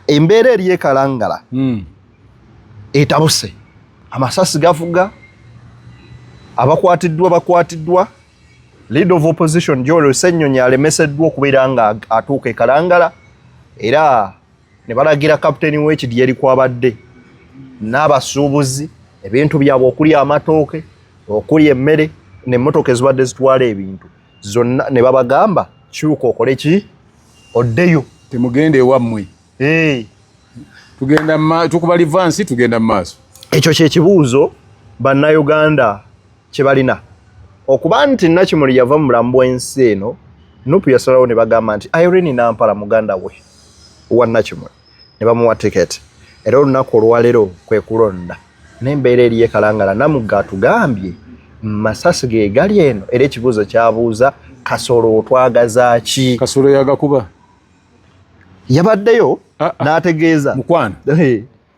Embeera eri ekalangala etabuse amasasi gavuga abakwatiddwa leader of opposition Joel Ssenyonyi alemeseddwa okubeera nga atuuka ekalangala era ne balagira kapiteeni w'ekidi yeri kwabadde n'abasuubuzi ebintu byabwe okuli amatooke okuli emmere n'emmotoka ezibadde zitwala ebintu zonna ne babagamba kyuka okole ki oddeyo temugende ewammwe tugenda tukuba livansi tugenda mu maaso. Ekyo kyekibuuzo bannayuganda kye balina okuba nti Nakimuli yava mu bulamu bw'ensi eno Nuupu yasalawo ne bagamba nti Irene Nampala muganda we wa Nakimuli ne bamuwa tiketi era olunaku olwaleero kwe kulonda n'embeera eri ekalangala Namugga atugambye masasi ge gali eno era ekibuuzo kyabuuza Kasolo otwagaza ki? Kasolo yagakuba yabaddeyo n'ategeeza mukwano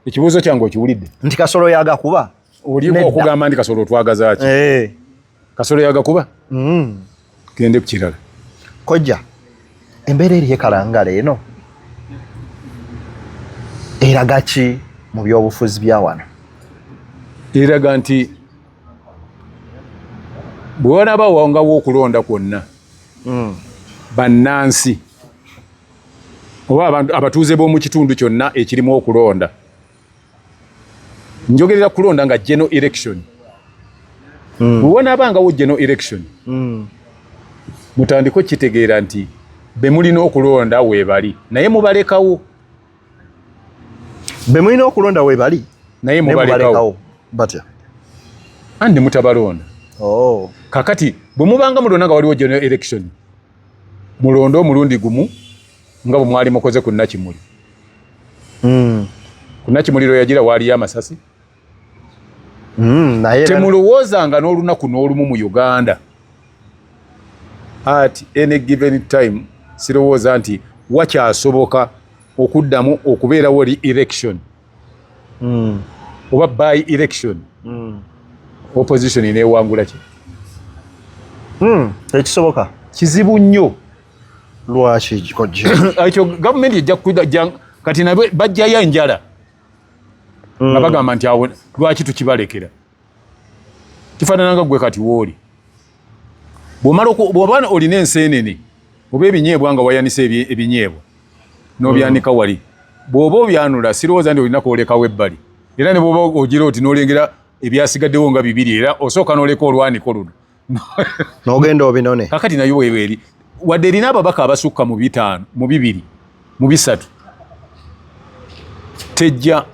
ekibuuzo kyange okiwulidde nti Kasolo yagakuba oliko okugamba nti Kasolo otwagaza ki? Kasolo yagakuba gende ku kirala kojja embeera eri ekalangala eno eraga ki mu byobufuzi bya wano? Eraga nti bwe walaba wangawo okulonda kwonna bannansi oba abatuuze b'omu kitundu kyonna ekirimu okulonda, njogerera kulonda nga general election bwe wanaabangawo general election mutandiko kitegeera nti be mulina okulonda weebali naye mubalekawo. Be mulina okulonda weebali naye mubalekawo batya andi mutabalonda. Kakati bwe mubanga mulonda nga waliwo general election mulonda omulundi gumu nga bwe mwali mukoze ku Nakimuli. Ku Nakimuli lwe yagira waaliyo amasasi. Temulowoozanga n'olunaku n'olumu mu Uganda at any given time sirowooza nti wakyasoboka okuddamu okubeerawo election oba by election opposition neewangula ki? Tekisoboka. Kizibu nnyo. Lwaki kojja? Ekyo gavumenti ejja kukuda kati nabwe bajjayo enjala nga bagamba nti awo lwaki tukibalekera. Kifaanana gwe kati wooli bw'oba olina enseenene oba ebinyeebwa nga wayanisa ebinyeebwa n'obyanika wali bw'oba obyanula sirowooza nti olina kwolekawo ebbali era ne bw'oba ogira oti n'olengera ebyasigaddewo nga bibiri era osooka n'oleka olwaniko luno n'ogenda obinone. Kakati nayo weeweeri wadde erina ababaka abasukka mu 5 mu 2 mu 3 tejja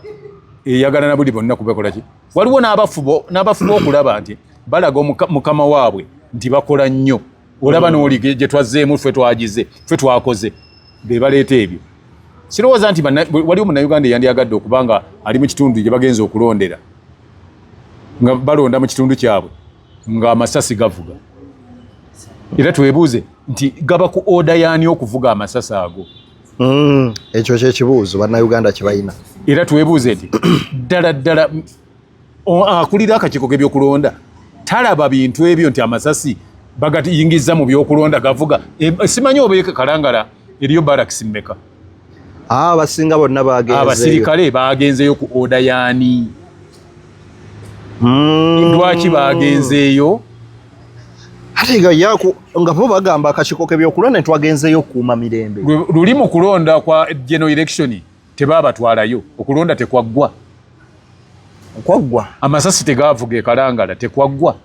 eyagala na buli bonna kubekola ki. Waliwo n'abafubo okulaba nti balaga mukama waabwe nti bakola nnyo olaba n'oli gye twazzeemu ffe twagize ffe twakoze be baleeta ebyo. Sirowooza nti waliwo munnayuganda eyandiyagadde okuba nga ali mu kitundu gye bagenza okulondera nga balonda mu kitundu kyabwe nga amasasi gavuga era twebuuze nti gaba ku oda yaani okuvuga amasasi ago. Ekyo kyekibuuzo bannayuganda kye balina era twebuuze nti ddala akulira akakiiko k'ebyokulonda talaba bintu ebyo nti amasasi bagayingiza mu byokulonda gavuga. Simanyi oba Kalangala eriyo baraks mmeka? Abasinga bonna bagenzeeyo. Abasirikale bagenzeeyo ku oda yaani? Lwaki bagenzeeyo? Ate nga bo bagamba akakiiko k'ebyokulonda twagenzeeyo okukuuma mirembe. Luli mu kulonda kwa general election tebaabatwalayo okulonda tekwaggwa. Kwaggwa amasasi tegaavuga Kalangala tekwaggwa.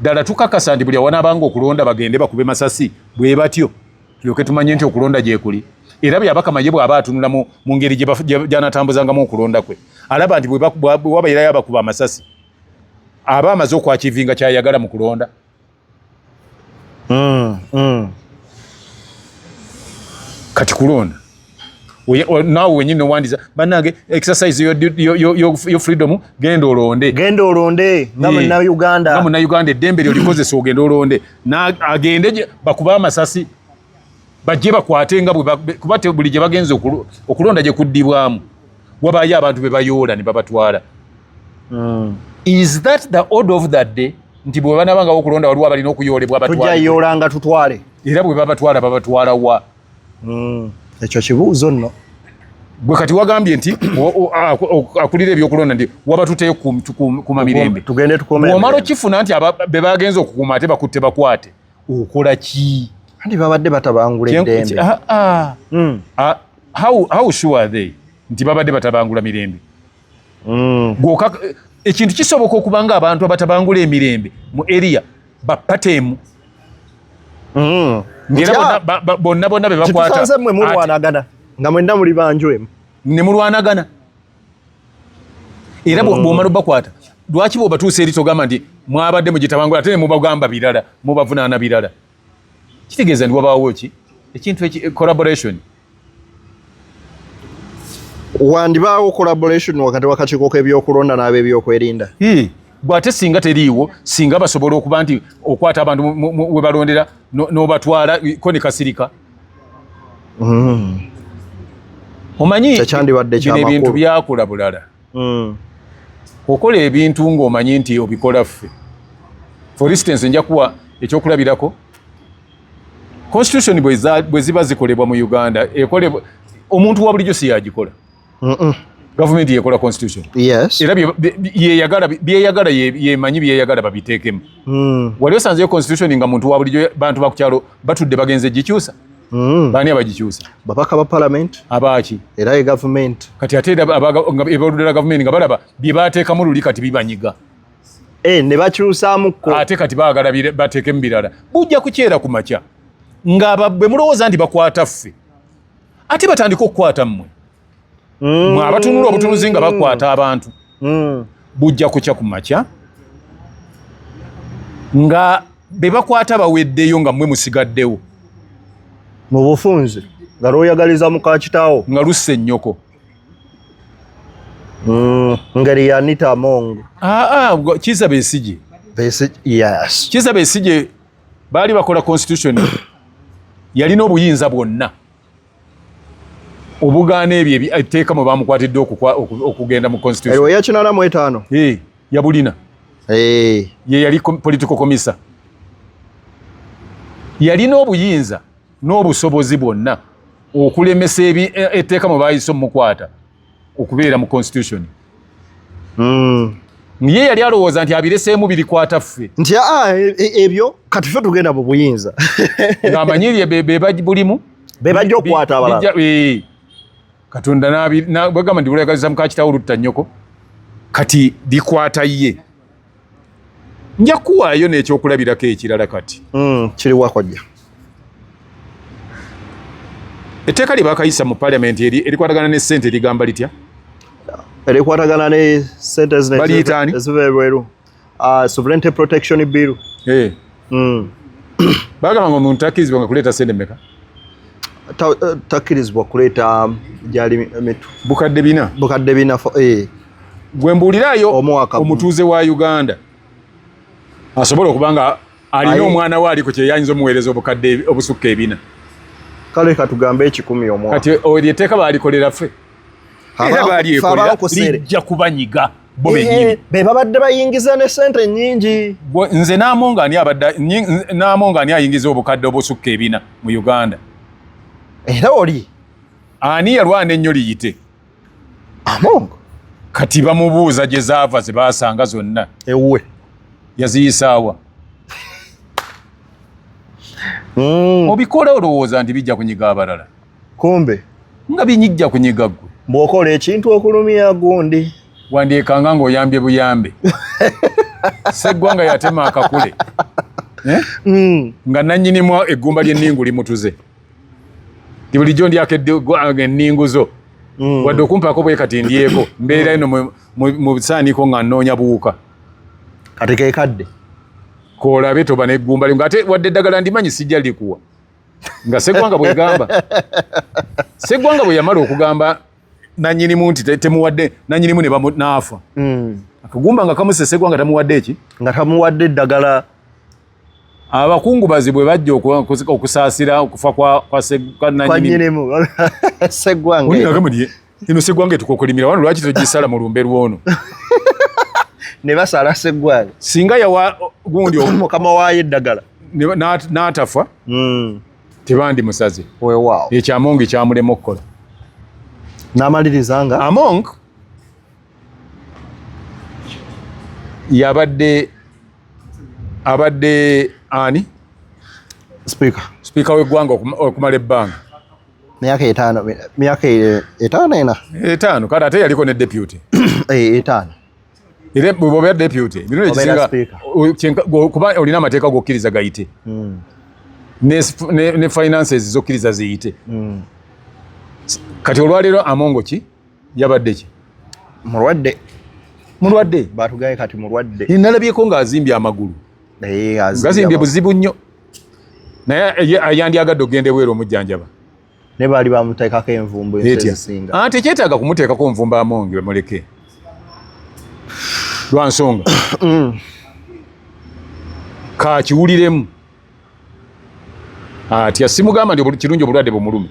Ddala tukakasa nti buli awanaabanga okulonda bagende bakube masasi bwe batyo tulyoke tumanye nti okulonda gyekuli era byabakama ye bw'aba atunula mu ngeri gy'anatambuzangamu okulonda kwe alaba nti bwe wabairayo abakuba amasasi aba amaze okwakivinga kyayagala mu kulonda. Kati kulonda naawe wenyini nowandiza bannange exercise yo freedom genda olonde nga munnayuganda eddembe lyo likozesa ogenda olonde agende bakuba amasasi bajje bakwate nga kuba buli gye bagenze okulonda gye kuddibwamu wabaayo abantu be bayoola ne babatwala. Is that the order of that day? Nti bwe banabangawo okulonda waliwo abalina okuyoolebwa tujja yoolanga tutwale era bwe babatwala wa ekyo kibuuzo nno. Gwe kati wagambye nti akulira ebyokulonda ndi wabatute kuma mirembe. Tugende tukome. Omalo kifuna nti be bagenza okukuuma ate bakutte bakwate. Okola ki? Andi babadde batabangula eddembe. How sure are they? Nti babadde batabangula mirembe. Gwoka ekintu kisoboka okubanga abantu abatabangula emirembe mu area bapatemu. Ngera bonna be bakwata. Tusanze mwe mulwanagana nga mwenna muli banjwemu. Ne mulwanagana. Era bw'omala bakwata. Lwaki bo batuuse eri togamba nti mwabadde mugitabangula ate ne mubagamba birala mubavunaana birala. Kitegeeza ndi wabaawo ki? Ekintu collaboration. Wandibaawo collaboration wakati w'akakiiko k'ebyokulonda n'ab'ebyokwerinda. Bw'ate singa teriiwo, singa basobola okuba nti okwata abantu we balondera n'obatwala ko ne kasirika. Omanyi bino ebintu byakula bulala. Okola ebintu ng'omanyi nti obikola ffe. For instance, nja kuwa ekyokulabirako. Constitution bwe ziba zikolebwa mu Uganda, omuntu wa bulijjo si yagikola. Government yekola constitution. Yes. Era byeyagala yemanyi byeyagala babiteekemu. Wali osanzeyo constitution nga muntu wa bulijjo bantu bakukyalo batudde bagenze gikyusa. Baani abagikyusa? Babaka ba parliament. Abaaki? Era ye government. Kati ate ebaludde government nga balaba bye baateekamu luli kati bibanyiga. Ne bakyusaamuko. Ate kati baagala bateekemu birala. Bujja kukyera ku makya. Nga bwe mulowooza nti bakwata ffe. Ate batandika okukwata mmwe. Mwe abatunula obutunuzi nga bakwata abantu. Bujja kukya ku makya. Nga be bakwata baweddeyo nga mmwe musigaddewo. Mu bufunze nga lwoyagaliza muka kitaawo nga lusse nnyoko. Ngeri ya Anita Among. Kizza Besigye. Yes. Kizza Besigye baali bakola constitution. Yalina obuyinza bwonna obugaana ebyo etteeka mwe bamukwatidde okugenda mu constitution. Eyo yakinana mu 5. Yabulina. Ye yali political commissar. Yalina obuyinza n'obusobozi bwonna okulemesa etteeka mwe baayise omukwata okubeera mu constitution. Ye yali alowooza nti abireseemu birikwata ffe. Nti ebyo kati ffe tugenda mu buyinza. Ng'amanyirye be bulimu. Be bajja okukwata abalala. Katonda bwegamba ndi bulayagaliza muka kitaawo lutta nnyoko. Kati bikwata ye. Nja kuwaayo n'ekyokulabirako ekirala kati. Kiri wakojja. Etteeka lye baakayisa mu parliament erikwatagana ne ssente ligamba litya? Erikwatagana ne ssente eziva ebweru. Sovereignty Protection Bill. Baagamba nga omuntu takkirizibwanga kuleeta ssente mmeka? Takkirizibwa kuleeta gyali mitu. Bukadde bina. Gwe mbuuliraayo omutuuze wa Uganda asobola okuba nga alina omwana we aliko kyeyayinza omuweereza obukadde obusukka ebina. Kale katugambe 10 omwaka. Kati eriteeka baalikolera ffe. Era baalyekolera lijja kubanyiga bo bennyini. Be babadde bayingiza ne ssente nnyingi. Nze n'amonga ani ayingiza obukadde obusukka ebina mu Uganda. Era oli ani yalwana ennyo liyite? Among. Kati bamubuuza gye zaava ze baasanga zonna. Ewuwe. Yaziyisaawa. Obikola olowooza nti bijja kunyiga abalala. Kumbe. Nga binyijja kunyiga ggwe. Bw'okola ekintu okulumya gundi. Wandyekanga ng'oyambye buyambe. Sseggwanga yatema akakule. Nga nannyinimu eggumba ly'enningu limutuze. Ti bulijjo ndyako enningu zo. Wadde okumpaako bwe kati ndyeko. Mbeera eno mu bisaaniiko nga nnoonya buwuka. Kati keekadde. Kolabe toba n'eggumba nga ate wadde eddagala ndimanyi sijja likuwa. Nga Sseggwanga bw'egamba. Sseggwanga bwe yamala okugamba nannyinimu nti temuwadde nannyinimu ne naafa. Akagumba nga kamuse Sseggwanga tamuwadde eki? Nga tamuwadde eddagala. Abakungubazi bwe bajja okusaasira okufa kwa nannyinimu. Sseggwanga. Oni agamba nti eno Sseggwanga etukokolimira wano lwaki togisala mu lumbe lwono? Ne basala Sseggwanga. Singa yawa gundi mukama waayo eddagala. N'atafa. tebandi musaze weewaawo ekyo Among kyamulema okukola n'amaliriza nga Among abadde ani speaker w'eggwanga okumala ebbanga myaka etaano ena etaano kale ate yaliko ne deputy etaano era bw'obeera deputy birungi kisinga kuba olina amateeka g'okkiriza gayite ne finances z'okkiriza ziyite kati olwaleero Among ki yabadde ki mulwadde batugaye kati mulwadde nalabyeko ng'azimbye amagulu gazimbye buzibu nnyo naye yandyagadde okugenda ebweru omujjanjaba ne baali bamuteekako envumbo ezisinga tekyetaaga kumuteekako nvumbo Among bamuleke lwa nsonga kakiwuliremu atya simugamba nti kirungi obulwadde bumulume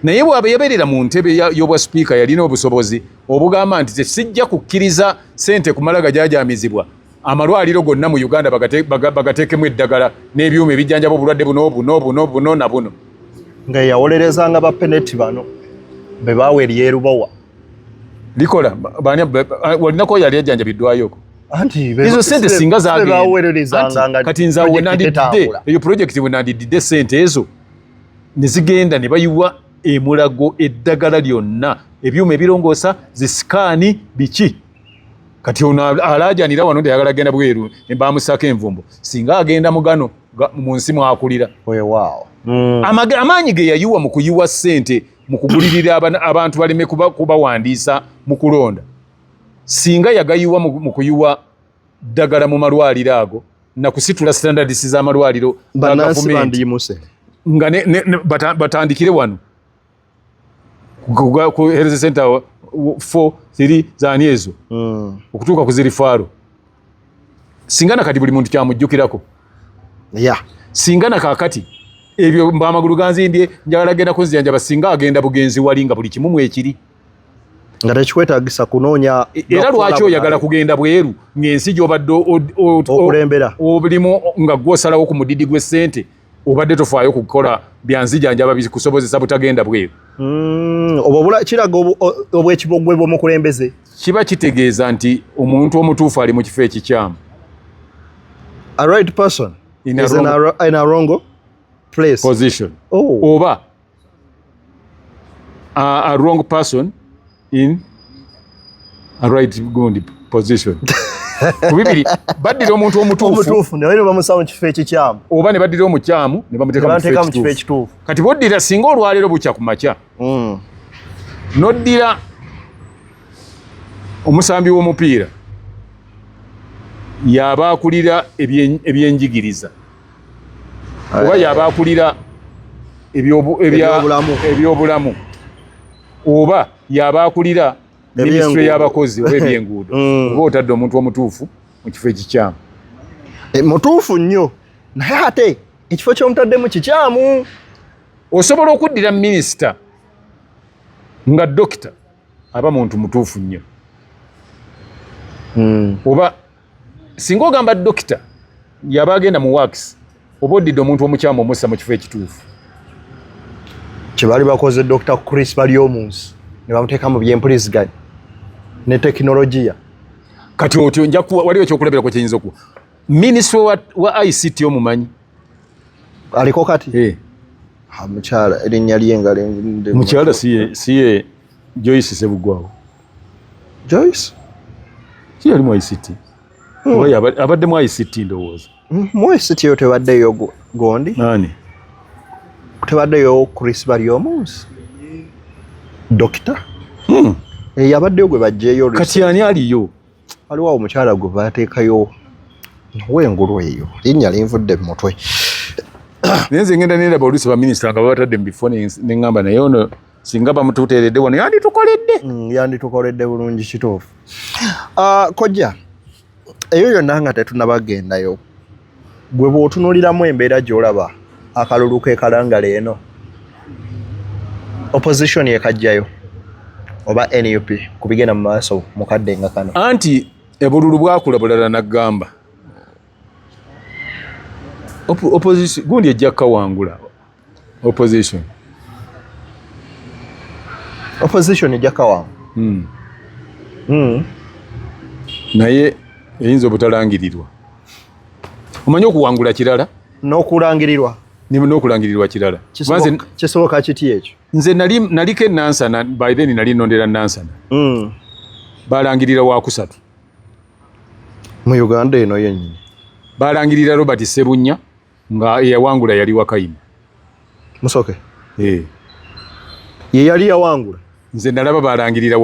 naye bw'aba yabeerera mu ntebe y'obwa sipiika yalina obusobozi obugamba nti tesijja kukkiriza ssente kumala gajajaamizibwa amalwaliro gonna mu Uganda bagateekemu eddagala n'ebyuma ebijjanjaba obulwadde buno na buno nga yawolerezanga bapeneti bano be baawa eryerubowa likola walinako yali ajjanjabiddwayoko ezo sente singa zagenda kati nze wenandidde eyo pulojekiti wenandidde sente ezo ne zigenda ne bayiwa emulago eddagala lyonna ebyuma ebirongoosa zisikaani biki kati ono alaajanira wano ndeyagala genda bweru bamusako envumbo singa agenda mugano mu nsi mwakulira amaanyi ge yayiwa mu kuyiwa ssente mu kugulirira abantu baleme kubawandiisa mu kulonda singa yagayiwa mu kuyiwa ddagala mu malwaliro ago na kusitula standards z'amalwaliro nga batandikire wano ku health center 4-3 zaani ezo okutuuka ku zirifaaro singa nakati buli muntu kyamujjukirako singa nakakati ebyo mbamagulu ganzimbye njagala genda kunzijanjaba singa agenda bugenzi wali nga buli kimu mwekiri nga tekikwetaagisa kunoonya era lwaki oyagala kugenda bweru ng'ensi gy'obadde okulembera obulimu nga gw'osalawo ku mudidi gw'essente obadde tofaayo kukola byanzijanjaba bikusobozesa butagenda bweru oba kiraga obwekibogwe bw'omukulembeze kiba kitegeeza nti omuntu omutuufu ali mu kifo ekikyamu a right person in a wrong place position oba a wrong person in a right good position kubibiri baddira omuntu omutuufu naye ne bamusa mu kifo ekikyamu oba ne baddira omukyamu ne bamuteeka mu kifo ekituufu kati boddira singa olwaleero bukya ku makya noddira omusambi w'omupiira yaba akulira ebyenjigiriza oba yaba akulira ebyobulamu oba yaba akulira minisitule y'abakozi oba ebyenguudo oba otadde omuntu omutuufu mu kifo ekikyamu mutuufu nnyo naye ate ekifo ky'omutaddemu kikyamu osobola okuddira minisita nga dokita aba muntu mutuufu nnyo oba singa ogamba dokita yaba agenda mu works oba oddidde omuntu omukyamu omussa mu kifo ekituufu kyebaali bakoze Dr. Chris Baryomunsi ne bamuteeka mu byempuliziganya ne tekinologiya kati otyo waliwo ekyokulabirako kiyinza okuwa minisitule wa ICT omumanyi aliko kati mukyala erinnya lyengalo mukyala siye Joyce Sebugwawo Joyce yali mu ICT oba abadde mu ICT ndowooza mu ICT yo tebaddeyo gondi nani tebaddeyo Chris Baryomunsi dokita yabaddeyo gwe bajjeeyo kati ani aliyo waliwo omukyala gwe bateekayo wengulu eyo linnya linvudde mu mutwe naye nze ngenda nendaba oluusi baminisita nga babatadde mu bifo neŋŋamba naye ono singa bamututeeredde wano yanditukoledde bulungi kituufu kojja eyo yonna nga tetunnabagendayo gwe bw'otunuuliramu embeera gy'olaba akalulu kekalangala eno opposition ekajjayo oba NUP kubigenda mu maaso mukadde nga kano anti ebululu bwakula bulala naggamba opposition gundi ejja kkawangula opposition ejakawa naye eyinza obutalangirirwa. Omanyi okuwangula kirala n'okulangirirwa kirala. Kisoboka kiti ekyo? Nze naliko enansana, by then nali nondera nansana. Balangirira wakusatu mu Uganda eno yennyini. Balangirira Robert Sebunya nga yawangula yali Wakayima. Musoke ye yali yawangula. Nze nalaba balangirira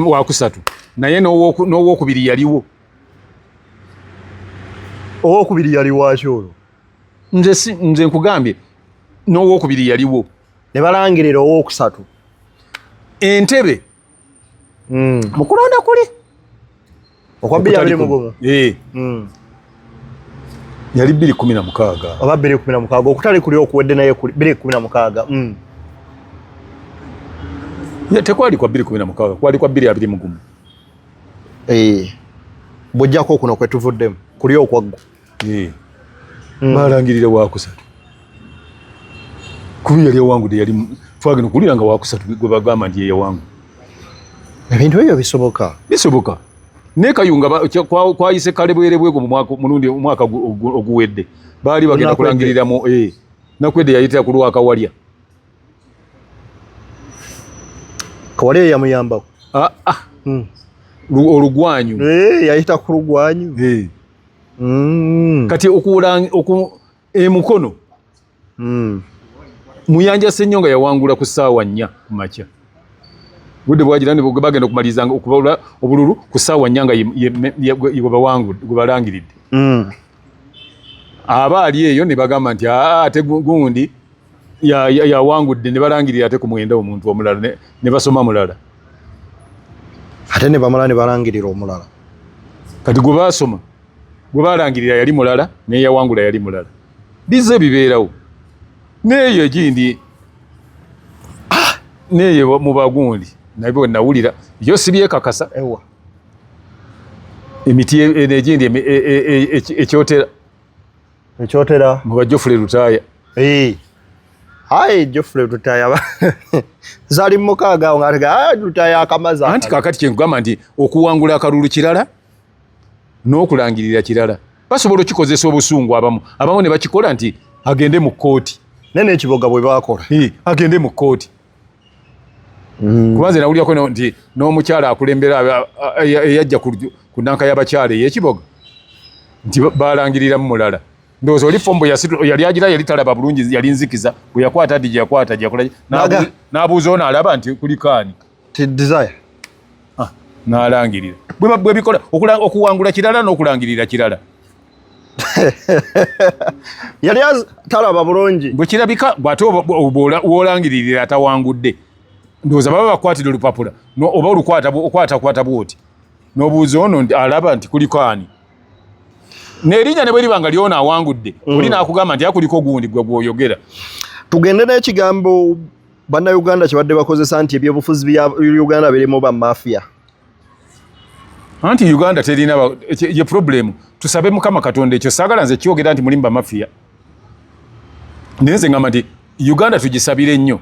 wakusatu naye n'owokubiri yaliwo. Owokubiri yali waki olwo? Nze nkugambye n'owokubiri yaliwo. Ne balangirira owokusatu Entebe mu kulonda kuli okwa 2021 yali 2016 oba 2016 okutali kuli okuwedde naye 2016 tekwali kwa 2016 kwali kwa 2021 bw'ojjako kuno kwe tuvuddemu kuli okwaggu balangirira wakusatu kubi yali yawangudde yali twagenda okulira nga wakusatu gwe bagamba nti yeyawangudde. Ebintu ebyo bisoboka ne Kayunga kwayise kale bwerebwego mu mwaka oguwedde baali bagenda kulangiriramu Nakwedde yayitira ku Lwakawalya. Kawalya yamuyambako olugwanyu yayita ku lugwanyu kati emukono Muyanja Ssenyonga yawangula ku ssaawa 4 ku makya. Budde bwagira ne bagenda okumaliriza okubawula obululu ku ssaawa 4 nga gwe balangiridde. Abaali eyo ne bagamba nti ate gundi yawangudde ne balangirira ate ku mwenda omuntu omulala ne basoma mulala. Ate ne bamala ne balangirira omulala. Kati gwe basoma gwe balangirira yali mulala ne yawangula yali mulala. Bize bibeerawo. Neyo egindi neyo mu bagundi nabyo nawulira yo sibyekakasa emiti egindi ekyotera mu Bajofule Lutaya. Jofule Lutaya zali mukaaga nga Lutaya akamaza. Anti kakati kyengamba nti okuwangula akalulu kirala n'okulangirira kirala. Basobola okikozesa obusungu abamu ne bakikola nti agende mu kkooti. Nene ekiboga bwe bakola agende mu kkooti. Kubanze nawulirako nti n'omukyala akulembera eyajja ku nanka y'abakyala ey'ekiboga nti balangirira mu mulala. Ndowooza oli fombo yali agira yali talaba bulungi yali nzikiza bwe yakwata ddi gyakwata gyakola n'abuuza ono alaba nti kuli kaani Desire n'alangirira bwe bikola okuwangula kirala n'okulangirira kirala. Yali talaba bulungi bwe kirabika bw'ate w'olangiririra atawangudde ndowooza baba bakwatira olupapula oba okwata bwoti n'obuuza ono alaba nti kuliko ani n'erinnya ne bwe liba nga lyona awangudde oli n'akugamba nti akuliko gundi gwe gw'oyogera. Tugende n'ekigambo bannayuganda kye badde bakozesa nti ebyobufuzi bya Uganda birimu ba mafia. Anti Uganda terina ye problem. Tusabe Mukama Katonda ekyo saagala nze kyogera nti mulimba mafia. Neze ngamba nti Uganda tugisabire nnyo.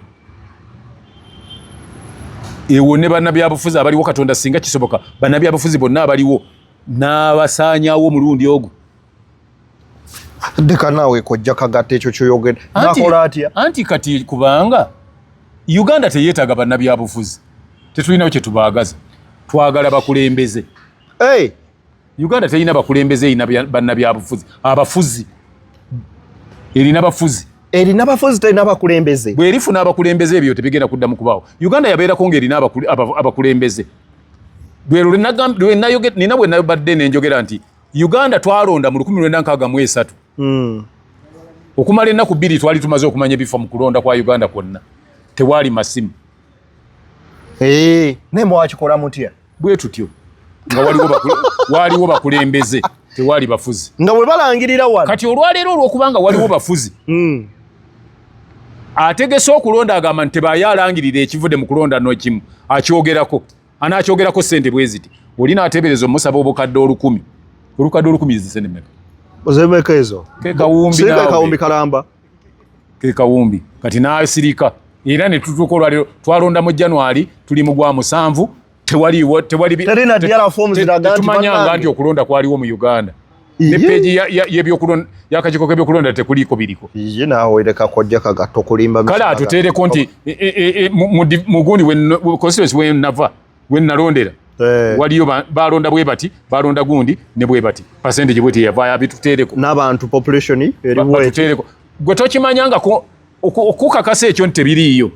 Ewo ne bannabyabufuzi abaliwo Katonda singa kisoboka bannabyabufuzi bonna abaliwo n'abasaanyaawo mulundi ogwo. Deka naawe kojja kagatta ekyo kyoyogera nakola atya? Anti kati kubanga Uganda teyeetaaga bannabyabufuzi. Tetulinawo kye tubaagaza. Twagala bakulembeze. Uganda terina bakulembeze erina bannabyabufuzi. Abafuzi erina bafuzi. Erina bafuzi terina bakulembeze. Bwe erifuna abakulembeze ebyo tebigenda kuddamu kubaawo. Uganda yabeerako ng'erina abakulembeze. Nina bwe nabadde nenjogera nti Uganda twalonda mu 1963. Okumala ennaku 2 twali tumaze okumanya ebifa mu kulonda kwa Uganda kwonna. Tewaali masimu. Ne mwakikola mutya? Bwe tutyo. Nga waliwo bakulembeze tewaali bafuzi. Nga bwe balangirira wano. Kati olwaleero olw'okubanga waliwo bafuzi. Ategese okulonda agamba nti tebayalangirira ekivudde mu kulonda n'ekimu akyogerako. Anakyogerako ssente bwe ziti. Oli n'ateebereza omusaba obukadde 10,000. Olukadde 10,000 zisene mmeka? Ozemeka ezo? Kawumbi nawe. Kawumbi kalamba. ke Kawumbi kati n'asirika era ne tutuuka olwaliro twalonda mu January tuli mu gwa 7 tewali terina diara forms ziraga tumanyanga nti okulonda kwaliwo mu Uganda ne page y'ebyokulonda yakakiko k'ebyokulonda tekuliko biriko ye nawe leka kojja kagato kulimba kala atuteereko nti muguni constituency we nava we nalondera waliyo balonda bwe bati balonda gundi ne bwe bati percentage bwe yavaya bituteereko n'abantu population eri bwe batuteereko gwe tokimanyanga ko okukakasa ekyo nti tebiriiyo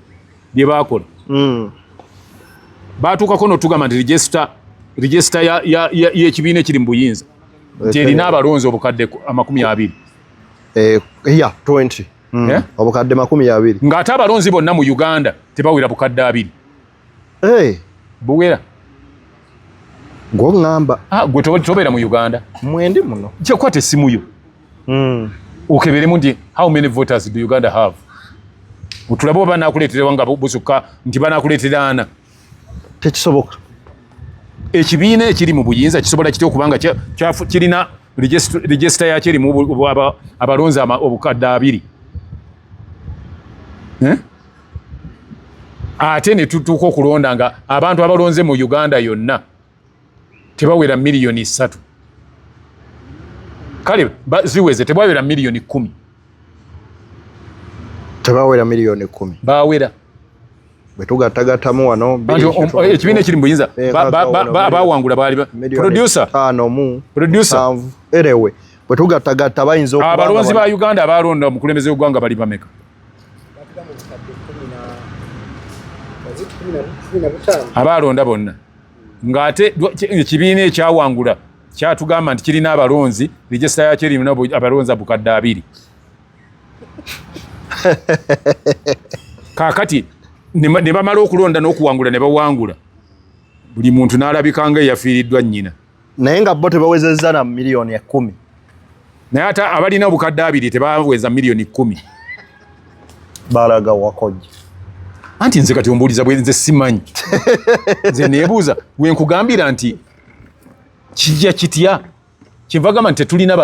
bye baakola baatuukako n'otugamba nti register y'ekibiina ekiri mu buyinza nti erina abalonzi obukadde 20 ya 20 obukadde 20 ng'ate abalonzi bonna mu Uganda tebawera bukadde 2 buwera ng'oŋŋamba gwe tobeera mu Uganda mwendi muno kyekwata essimu yo okeberemu nti how many voters do Uganda have otulabe oba banakuleetera nga busukka nti banakuleetera 4 tekisoboka ekibiina ekiri mu buyinza kisobola kitya okubanga kirina register yakyo erimu abalonzi obukadde 2 ate ne tutuuka okulonda nga abantu abalonze mu Uganda yonna tebawera miliyoni 3 kale ziweze tebawera miliyoni 10 tebawera miliyoni 10 bawera bwe tugattagattamu wano ekibiina ekiri mu buyinza abawangula baali producer erewe bwe tugattagatta bayinza okuba abalonzi ba Uganda abalonda omukulembeze w'eggwanga bali bameka abalonda bonna ng'ate ekibiina ekyawangula kyatugamba nti kirina abalonzi register yakyo erimu abalonzi abukadde 2 kaakati ne bamala okulonda n'okuwangula ne bawangula buli muntu n'alabika nga eyafiiriddwa nnyina naye nga bo tebawezezza na miliyoni 10 naye ate abalina obukadde 2 tebaweza miliyoni 10 balaga wakojja anti nze kati ombuuliza bwe nze simanyi nze neebuuza bwe nkugambira nti kijja kitya kyenva gamba nti tetulina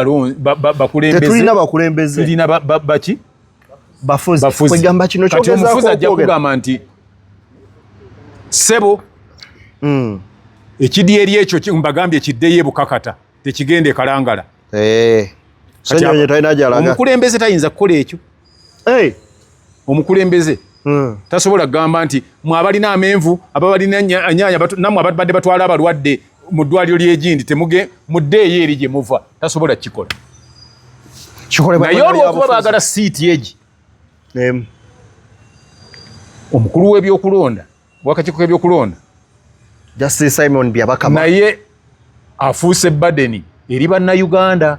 bakulembeze tulina baki bafuzi kwegamba kino kati omufuzi ajja kugamba nti sebo ekidyeri ekyo mbagambye ekiddeyo ebukakata tekigende kalangala omukulembeze tayinza kukola ekyo omukulembeze tasobola kugamba nti mwabalina amenvu ababalina nyanya namwe abadde batwala abalwadde mu ddwaliro ly'egindi muddeeyo eri gye muva tasobola kikola naye olw'okuba baagala siiti egi omukulu w'ebyokulonda bwakakiiko k'ebyokulonda Justice Simon Byabakama naye afuuse badeni eri bannayuganda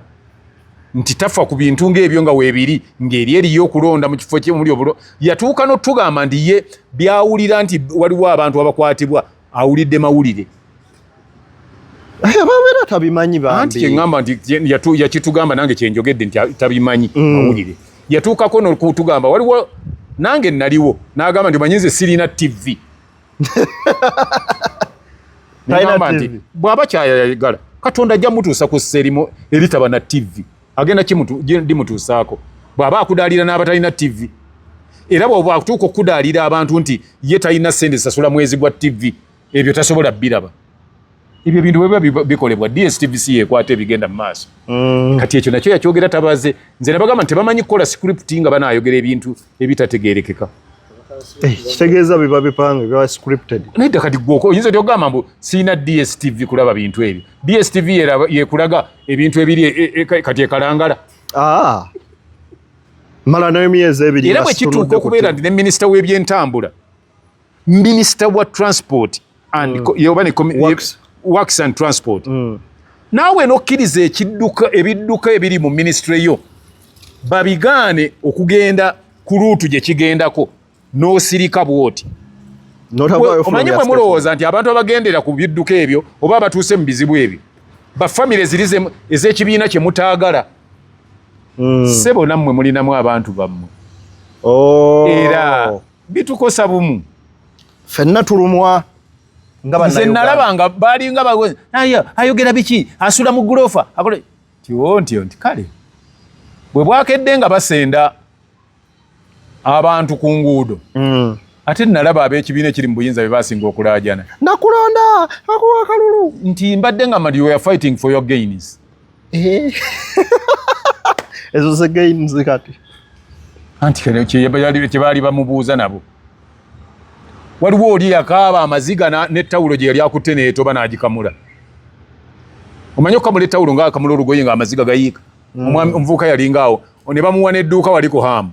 nti tafa ku bintu ng'ebyo nga weebiri ng'eri eriyo okulonda mu kifo kye muli obulo yatuuka n'otugamba nti ye byawulira nti waliwo abantu abakwatibwa awulidde mawulire babeera tabimanyi bambi anti kyeŋŋamba nti yakitugamba nange kyenjogedde nti tabimanyi mawulire yatuukako n'okutugamba waliwo nange naliwo n'agamba nti omanyi nze sirina TV n'agamba nti bw'aba kyayagala Katonda ajja mutuusa ku sserimo eritaba na TV agenda ndimutuusaako bw'aba akudaalira n'abatalina TV era bw'oba atuuka okudaalira abantu nti ye talina ssente zisasula mwezi gwa TV ebyo tasobola biraba ebyo bintu bwe biba bikolebwa DSTV si yeekwata ebigenda mu maaso kati ekyo nakyo yakyogera tabaze nze nabagamba nti tebamanyi kukola script nga banaayogera ebintu ebitategeerekeka kitegeeza biba bipange biba scripted naye kati gwoko oyinza okugamba mbu siina DSTV kulaba bintu ebyo DSTV yekulaga ebintu ebiri kati ekalangala mala n'emyezi ebiri era bwe kituuka okubeera nti ne minisita w'ebyentambula minisita wa transport and works and transport naawe n'okkiriza ebidduka ebiri mu ministry yo babigaane okugenda ku luutu gye kigendako n'osirika bwoti omanyi bwe mulowooza nti abantu abagendera ku bidduka ebyo oba abatuuse mu bizibu ebyo bafamire ziri ez'ekibiina kye mutaagala sebo nammwe mulinamu abantu bammwe era bitukosa bumu ffenna tulumwa nze nalaba nga baalinga ayogera biki asula mu gulofa nti kale bwe bwakedde nga basenda abantu ku nguudo ate nalaba ab'ekibiina ekiri mu buyinza bye basinga okulaajana nakulonda akuwa kalulu nti mbadde nga you are fighting for your gains. Ezo ze gains kati anti kye baali bamubuuza nabo. Waliwo oli yakaaba amaziga n'ettawulo gye yali akutte n'etoba n'agikamula. Omanyi okukamula ettawulo ng'akamula olugoye ng'amaziga gayiika. Omuvubuka yalingaawo ne bamuwa n'edduuka wali ku hamu.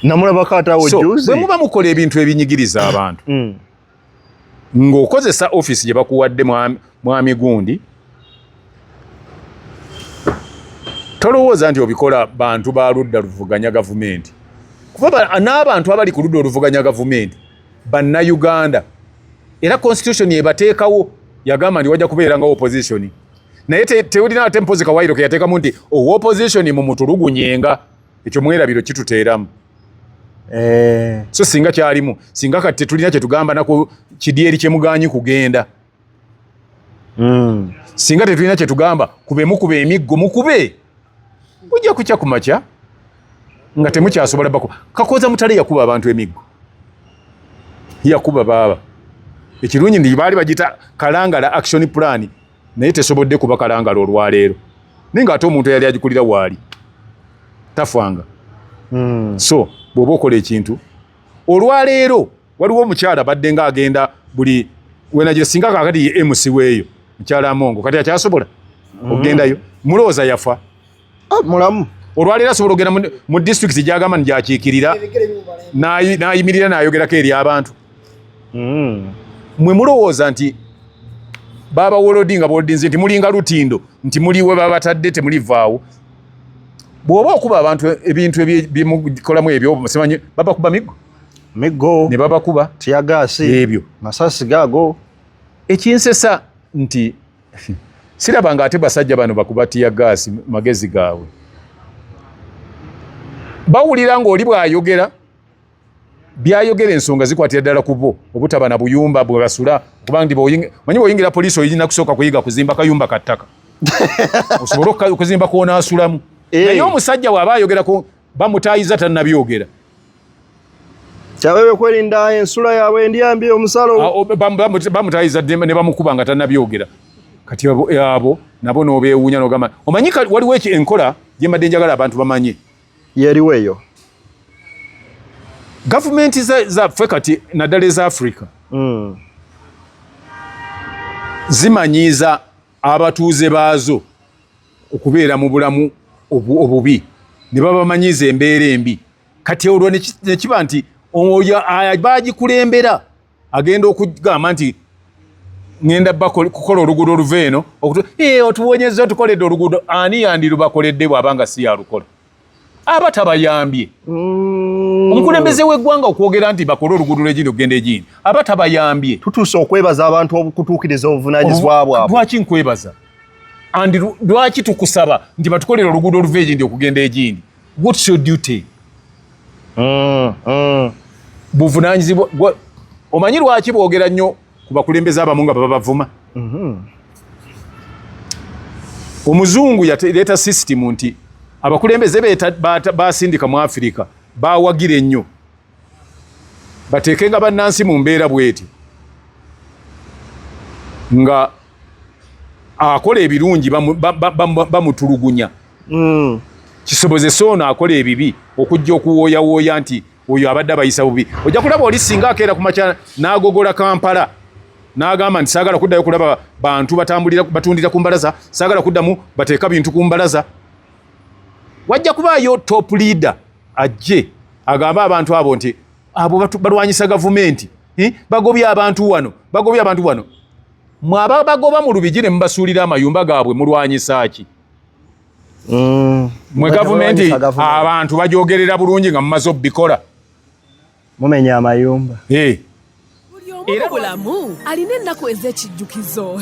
Namulabako ataawo juzi. Bwe muba mukola ebintu ebinyigiriza abantu ng'okozesa ofiisi gye bakuwadde mwami gundi, tolowooza nti obikola bantu ba ludda luvuganya gavumenti. Kuba n'abantu abali ku ludda oluvuganya gavumenti bannayuganda, era constitution yebateekawo yagamba nti wajja kubeerangawo opposition, naye tewulina ate mpozi Kawayiro ke yateekamu nti opposition mumutulugunyenga. Ekyo mwerabiro kituteeramu. So singa kyalimu, singa kati tetulina kye tugamba nako kidyeri kye muganyi kugenda. Singa tetulina kye tugamba mukube emiggo mukube, ojja kucha kumacha nga temukyasobola bakuba. Kakoza Mutale yakuba abantu emiggo, yakuba baba. Ekirungi ndi baali bagita Kalangala action plan, naye tesobodde kuba Kalangala olwaleero. Ninga ate omuntu yali agikulira waali tafwanga. So bw'oba okola ekintu olwaleero, waliwo omukyala badde nga agenda buli wenagira singa kakati ye MC weeyo mukyala Amongo kati akyasobola okugendayo, mulowooza yafa mulamu. Olwaleero asobola okugenda mu district gy'agamba ni gyakiikirira n'ayimirira n'ayogerako eri abantu. Mwe mulowooza nti baba wolodinga boldinze nti mulinga lutindo nti muliwe babatadde temulivaawo. Bw'oba okuba abantu ebintu ebimukolamu ebyo simanyi babakuba miggo ne babakuba tiyagaasi ebyo masasi gaago. Ekinsesa nti sirabanga ate basajja bano bakuba tiyagaasi magezi gaabwe. Bawulira ng'oli bw'ayogera byayogera ensonga zikwatira ddala ku bo obutaba na buyumba bwe basula, kubanga ndi manyi bw'oyingira poliisi oyina kusooka kuyiga kuzimba kayumba ka ttaka osobola okuzimba kw'onaasulamu. Naye omusajja bw'aba ayogerako bamutaayiza tannabyogera. Kyabeebe kwerinda ensula yaabwe endyambi omusalo. Bamutaayiza ne bamukuba nga tannabyogera. Kati abo nabo n'obeewuunya n'ogamba omanyi waliwo enkola gye mbadde njagala abantu bamanye. Yeriwo eyo. Gavumenti zaffe kati naddala eza Africa zimanyiiza abatuuze baazo okubeera mu bulamu obubi, ne babamanyiiza embeera embi. Kati olwo ne kiba nti oyo baagikulembera agenda okugamba nti ngenda kukola oluguudo oluva eno otuwonyezza tukoledde oluguudo. Ani yandirubakoledde bw'abanga si yalukola? Aba tabayambye. Omukulembeze w'eggwanga okwogera nti bakole oluguudo lw'egindi okugenda egindi aba tabayambye. Tutuuse okwebaza abantu okutuukiriza obuvunaanyizibwa bwabwe. Lwaki nkwebaza? Andi lwaki tukusaba nti batukolera oluguudo oluva egindi okugenda egindi? What's your duty? Buvunaanyizibwa. Omanyi lwaki boogera nnyo ku bakulembeze abamu nga babavuma? Omuzungu yaleeta system nti abakulembeze basindika mu Afirika bawagire nnyo bateekenga bannansi mu mbeera bweti nga akola ebirungi bamutulugunya. Kisobozesa ono akola ebibi okujja okuwooyawooya nti oyo abadde abayisa bubi. Ojja kulaba oli singa akeera ku makya n'agogola Kampala n'agamba nti saagala kuddayo kulaba bantu batundira ku mbalaza, saagala kuddamu bateeka bintu ku mbalaza. Wajja kubaayo top leader ajje agamba abantu abo nti abo balwanyisa gavumenti, bagobya abantu wano. Mwaba bagoba mu lubigi ne mubasuulira amayumba gaabwe mulwanyisa ki? Mwe gavumenti abantu bagyogerera bulungi nga mumaze obbikola. Mumenya amayumba. Era bulamu alina ennaku ez'ekijjukizo.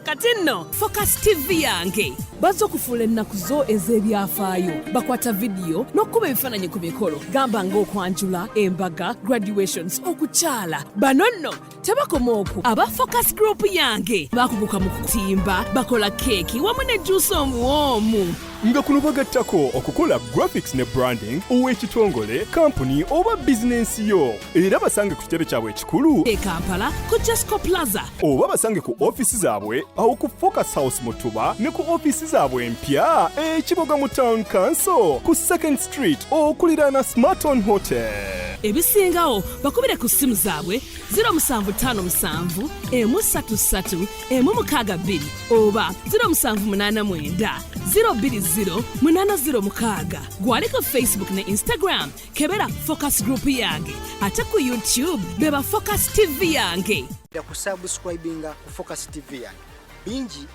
Kati nno Focus TV yange bazze okufuula ennaku zo ez'ebyafaayo, bakwata vidiyo n'okukuba ebifaananyi ku mikolo gamba ng'okwanjula, embaga, graduations, okukyala. Bano nno tebakoma okwo, aba Focus Group yange bakuguka mu kutimba, bakola keeki wamu ne juice omuwoomu. nga kuno bagattako okukola graphics ne branding ow'ekitongole kampuni oba bizinensi yo era basange ku kitebe kyabwe ekikulu e Kampala ku Jesco Plaza oba basange ku ofisi zaabwe awo ku Focus House Mutuba ne ku ofisi zaabwe empya ekiboga mu Town Council ku 2nd Street okuliraana Smarton Hotel. Ebisingawo bakubire ku simu zaabwe 0757 133 162 oba 0789 020 806. Gwaliko Facebook ne Instagram kebera Focus Group yange ate ku YouTube beba Focus TV yange. Ya kusubscribinga ku Focus TV yange bingi